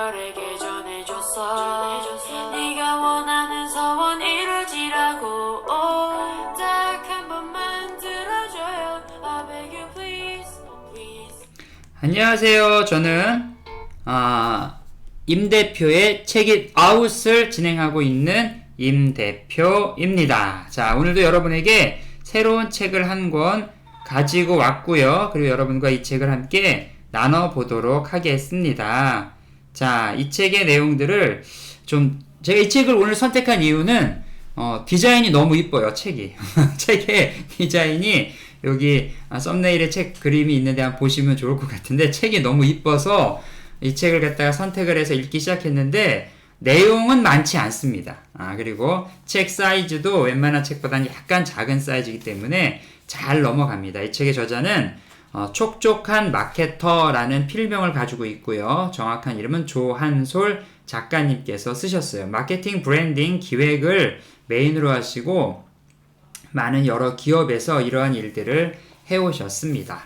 별에게 전해줬어. 네가 원하는 소원 이루어지라고. 딱 한 번만 들어줘요. I beg you please, please. 안녕하세요. 저는 임 대표의 책잇 아웃을 진행하고 있는 임 대표입니다. 자, 오늘도 여러분에게 새로운 책을 한 권 가지고 왔고요. 그리고 여러분과 이 책을 함께 나눠보도록 하겠습니다. 자, 이 책의 내용들을 제가 이 책을 오늘 선택한 이유는 디자인이 너무 이뻐요. 책이 책의 디자인이 여기 썸네일에 책 그림이 있는데 한번 보시면 좋을 것 같은데, 책이 너무 이뻐서 이 책을 갖다가 선택을 해서 읽기 시작했는데 내용은 많지 않습니다. 그리고 책 사이즈도 웬만한 책보다는 약간 작은 사이즈이기 때문에 잘 넘어갑니다. 이 책의 저자는 촉촉한 마케터라는 필명을 가지고 있고요. 정확한 이름은 조한솔 작가님께서 쓰셨어요. 마케팅 브랜딩 기획을 메인으로 하시고 많은 여러 기업에서 이러한 일들을 해오셨습니다.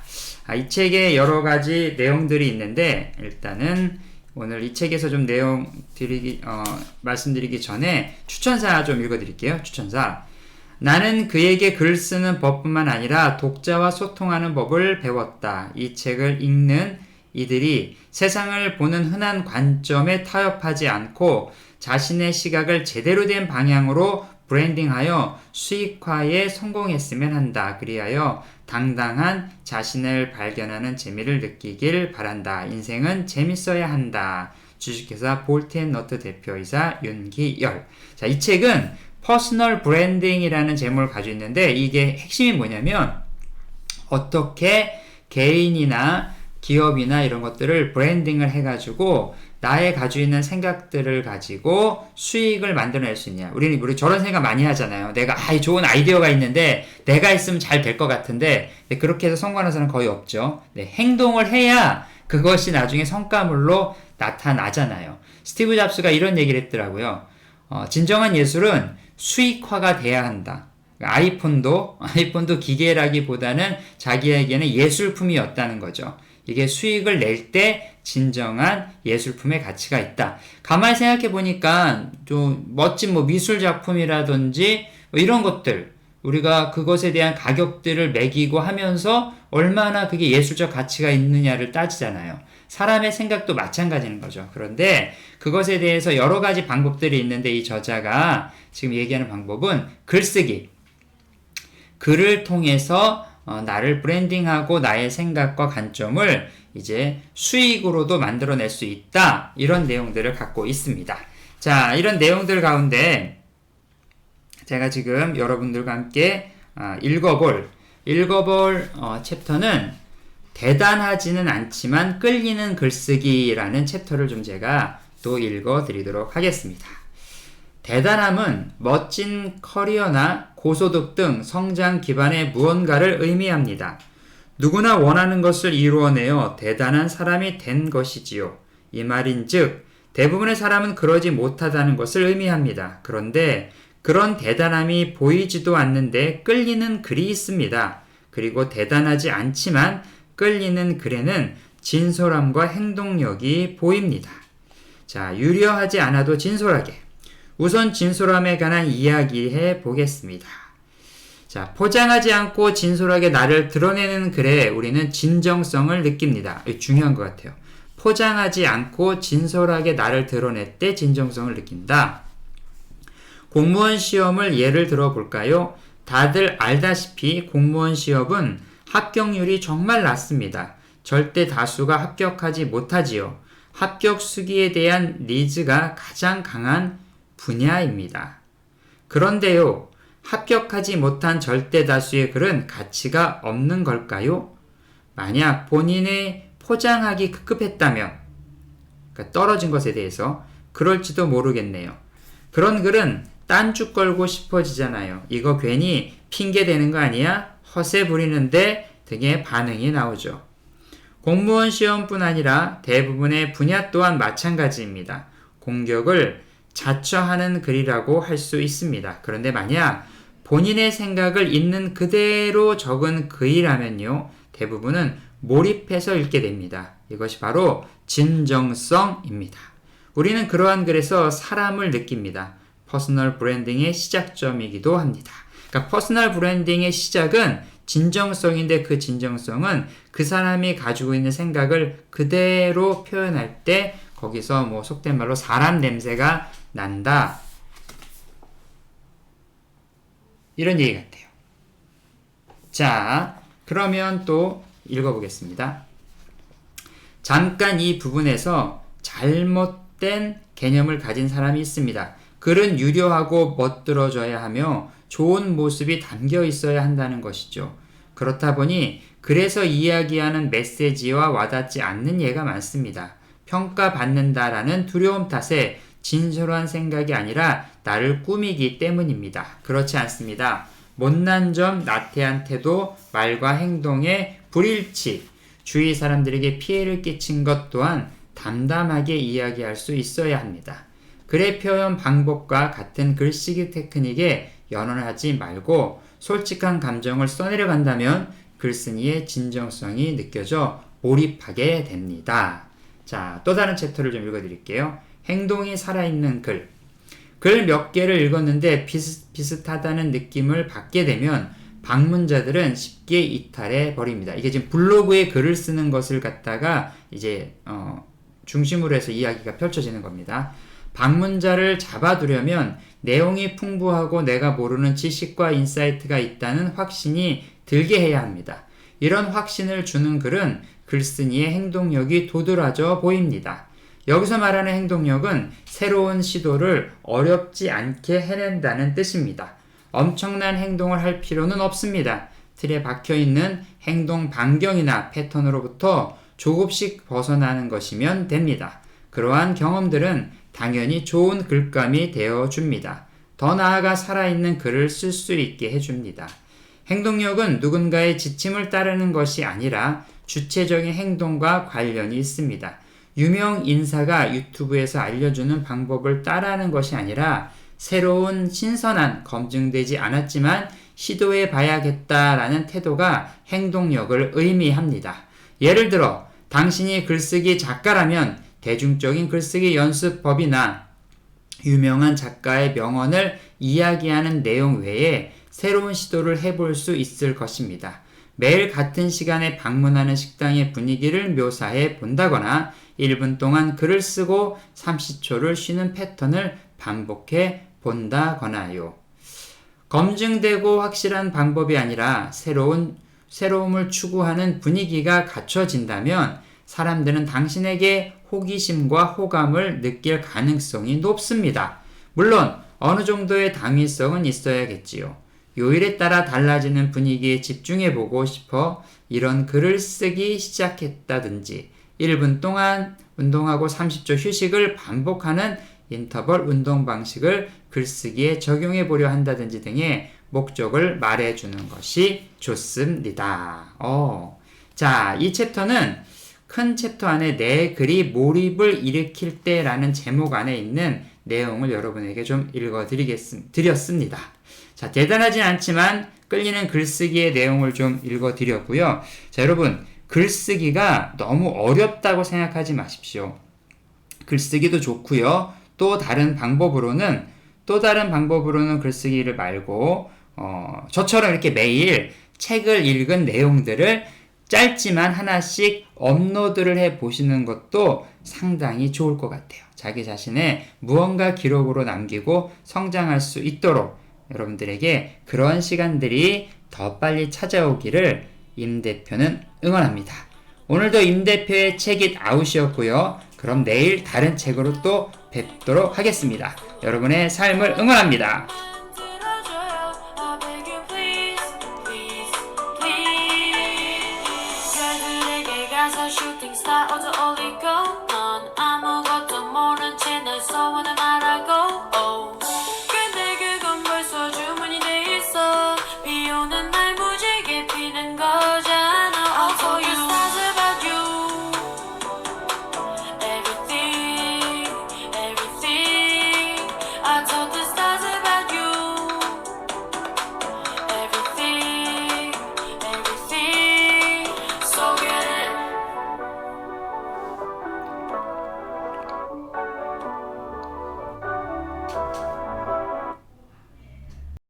이 책에 여러 가지 내용들이 있는데, 일단은 오늘 이 책에서 좀 내용 말씀드리기 전에 추천사 좀 읽어드릴게요. 추천사. 나는 그에게 글 쓰는 법뿐만 아니라 독자와 소통하는 법을 배웠다. 이 책을 읽는 이들이 세상을 보는 흔한 관점에 타협하지 않고 자신의 시각을 제대로 된 방향으로 브랜딩하여 수익화에 성공했으면 한다. 그리하여 당당한 자신을 발견하는 재미를 느끼길 바란다. 인생은 재밌어야 한다. 주식회사 볼트앤너트 대표이사 윤기열. 자, 이 책은 퍼스널 브랜딩이라는 제목을 가지고 있는데, 이게 핵심이 뭐냐면 어떻게 개인이나 기업이나 이런 것들을 브랜딩을 해가지고 나의 가지고 있는 생각들을 가지고 수익을 만들어낼 수 있냐. 우리 저런 생각 많이 하잖아요. 내가 좋은 아이디어가 있는데 내가 있으면 잘 될 것 같은데, 그렇게 해서 성공하는 사람은 거의 없죠. 행동을 해야 그것이 나중에 성과물로 나타나잖아요. 스티브 잡스가 이런 얘기를 했더라고요. 진정한 예술은 수익화가 돼야 한다. 아이폰도 기계라기보다는 자기에게는 예술품이었다는 거죠. 이게 수익을 낼 때 진정한 예술품의 가치가 있다. 가만히 생각해 보니까 좀 멋진 미술 작품이라든지 이런 것들, 우리가 그것에 대한 가격들을 매기고 하면서 얼마나 그게 예술적 가치가 있느냐를 따지잖아요. 사람의 생각도 마찬가지인 거죠. 그런데 그것에 대해서 여러 가지 방법들이 있는데, 이 저자가 지금 얘기하는 방법은 글쓰기. 글을 통해서 나를 브랜딩하고 나의 생각과 관점을 이제 수익으로도 만들어낼 수 있다. 이런 내용들을 갖고 있습니다. 자, 이런 내용들 가운데 제가 지금 여러분들과 함께 읽어볼 챕터는 대단하지는 않지만 끌리는 글쓰기라는 챕터를 좀 제가 또 읽어드리도록 하겠습니다. 대단함은 멋진 커리어나 고소득 등 성장 기반의 무언가를 의미합니다. 누구나 원하는 것을 이루어내어 대단한 사람이 된 것이지요. 이 말인즉 대부분의 사람은 그러지 못하다는 것을 의미합니다. 그런데 그런 대단함이 보이지도 않는데 끌리는 글이 있습니다. 그리고 대단하지 않지만 끌리는 글에는 진솔함과 행동력이 보입니다. 자, 유려하지 않아도 진솔하게. 우선 진솔함에 관한 이야기해 보겠습니다. 자, 포장하지 않고 진솔하게 나를 드러내는 글에 우리는 진정성을 느낍니다. 중요한 것 같아요. 포장하지 않고 진솔하게 나를 드러낼 때 진정성을 느낀다. 공무원 시험을 예를 들어 볼까요? 다들 알다시피 공무원 시험은 합격률이 정말 낮습니다. 절대 다수가 합격하지 못하지요. 합격 수기에 대한 니즈가 가장 강한 분야입니다. 그런데요, 합격하지 못한 절대 다수의 글은 가치가 없는 걸까요? 만약 본인의 포장하기 급급했다면, 그러니까 떨어진 것에 대해서, 그럴지도 모르겠네요. 그런 글은 딴주 걸고 싶어지잖아요. 이거 괜히 핑계 대는 거 아니야? 허세 부리는데 등의 반응이 나오죠. 공무원 시험뿐 아니라 대부분의 분야 또한 마찬가지입니다. 공격을 자처하는 글이라고 할 수 있습니다. 그런데 만약 본인의 생각을 있는 그대로 적은 글이라면요, 대부분은 몰입해서 읽게 됩니다. 이것이 바로 진정성입니다. 우리는 그러한 글에서 사람을 느낍니다. 퍼스널 브랜딩의 시작점이기도 합니다. 그러니까 퍼스널 브랜딩의 시작은 진정성인데 그 진정성은 그 사람이 가지고 있는 생각을 그대로 표현할 때 거기서 뭐 속된 말로 사람 냄새가 난다. 이런 얘기 같아요. 자, 그러면 또 읽어보겠습니다. 잠깐 이 부분에서 잘못된 개념을 가진 사람이 있습니다. 글은 유려하고 멋들어져야 하며 좋은 모습이 담겨 있어야 한다는 것이죠. 그렇다 보니 글에서 이야기하는 메시지와 와닿지 않는 예가 많습니다. 평가받는다라는 두려움 탓에 진솔한 생각이 아니라 나를 꾸미기 때문입니다. 그렇지 않습니다. 못난 점, 나태한 태도, 말과 행동의 불일치, 주위 사람들에게 피해를 끼친 것 또한 담담하게 이야기할 수 있어야 합니다. 글의 표현 방법과 같은 글쓰기 테크닉에 연연하지 말고 솔직한 감정을 써내려간다면 글쓴이의 진정성이 느껴져 몰입하게 됩니다. 자, 또 다른 챕터를 좀 읽어드릴게요. 행동이 살아있는 글. 글 몇 개를 읽었는데 비슷하다는 느낌을 받게 되면 방문자들은 쉽게 이탈해 버립니다. 이게 지금 블로그에 글을 쓰는 것을 갖다가 이제 중심으로 해서 이야기가 펼쳐지는 겁니다. 방문자를 잡아두려면 내용이 풍부하고 내가 모르는 지식과 인사이트가 있다는 확신이 들게 해야 합니다. 이런 확신을 주는 글은 글쓴이의 행동력이 도드라져 보입니다. 여기서 말하는 행동력은 새로운 시도를 어렵지 않게 해낸다는 뜻입니다. 엄청난 행동을 할 필요는 없습니다. 틀에 박혀있는 행동 반경이나 패턴으로부터 조금씩 벗어나는 것이면 됩니다. 그러한 경험들은 당연히 좋은 글감이 되어줍니다. 더 나아가 살아있는 글을 쓸 수 있게 해줍니다. 행동력은 누군가의 지침을 따르는 것이 아니라 주체적인 행동과 관련이 있습니다. 유명 인사가 유튜브에서 알려주는 방법을 따라하는 것이 아니라 새로운 신선한 검증되지 않았지만 시도해 봐야겠다라는 태도가 행동력을 의미합니다. 예를 들어 당신이 글쓰기 작가라면 대중적인 글쓰기 연습법이나 유명한 작가의 명언을 이야기하는 내용 외에 새로운 시도를 해볼 수 있을 것입니다. 매일 같은 시간에 방문하는 식당의 분위기를 묘사해 본다거나 1분 동안 글을 쓰고 30초를 쉬는 패턴을 반복해 본다거나요. 검증되고 확실한 방법이 아니라 새로움을 추구하는 분위기가 갖춰진다면 사람들은 당신에게 호기심과 호감을 느낄 가능성이 높습니다. 물론 어느 정도의 당위성은 있어야겠지요. 요일에 따라 달라지는 분위기에 집중해보고 싶어 이런 글을 쓰기 시작했다든지 1분 동안 운동하고 30초 휴식을 반복하는 인터벌 운동 방식을 글쓰기에 적용해 보려 한다든지 등의 목적을 말해주는 것이 좋습니다. 자, 이 챕터는 큰 챕터 안에 내 글이 몰입을 일으킬 때라는 제목 안에 있는 내용을 여러분에게 좀 읽어드렸습니다. 자, 대단하진 않지만 끌리는 글쓰기의 내용을 좀 읽어드렸고요. 자, 여러분, 글쓰기가 너무 어렵다고 생각하지 마십시오. 글쓰기도 좋고요. 또 다른 방법으로는 글쓰기를 말고 저처럼 이렇게 매일 책을 읽은 내용들을 짧지만 하나씩 업로드를 해 보시는 것도 상당히 좋을 것 같아요. 자기 자신의 무언가 기록으로 남기고 성장할 수 있도록 여러분들에게 그런 시간들이 더 빨리 찾아오기를 임 대표는 응원합니다. 오늘도 임 대표의 책 잇 아웃이었고요. 그럼 내일 다른 책으로 또 뵙도록 하겠습니다. 여러분의 삶을 응원합니다. 슈팅스타 어저 올리고 넌 아무것도 모른 채 날 소원을 말하고 근데 그건 벌써 주문이 돼 있어 비 오는 날 무지개 피는 걸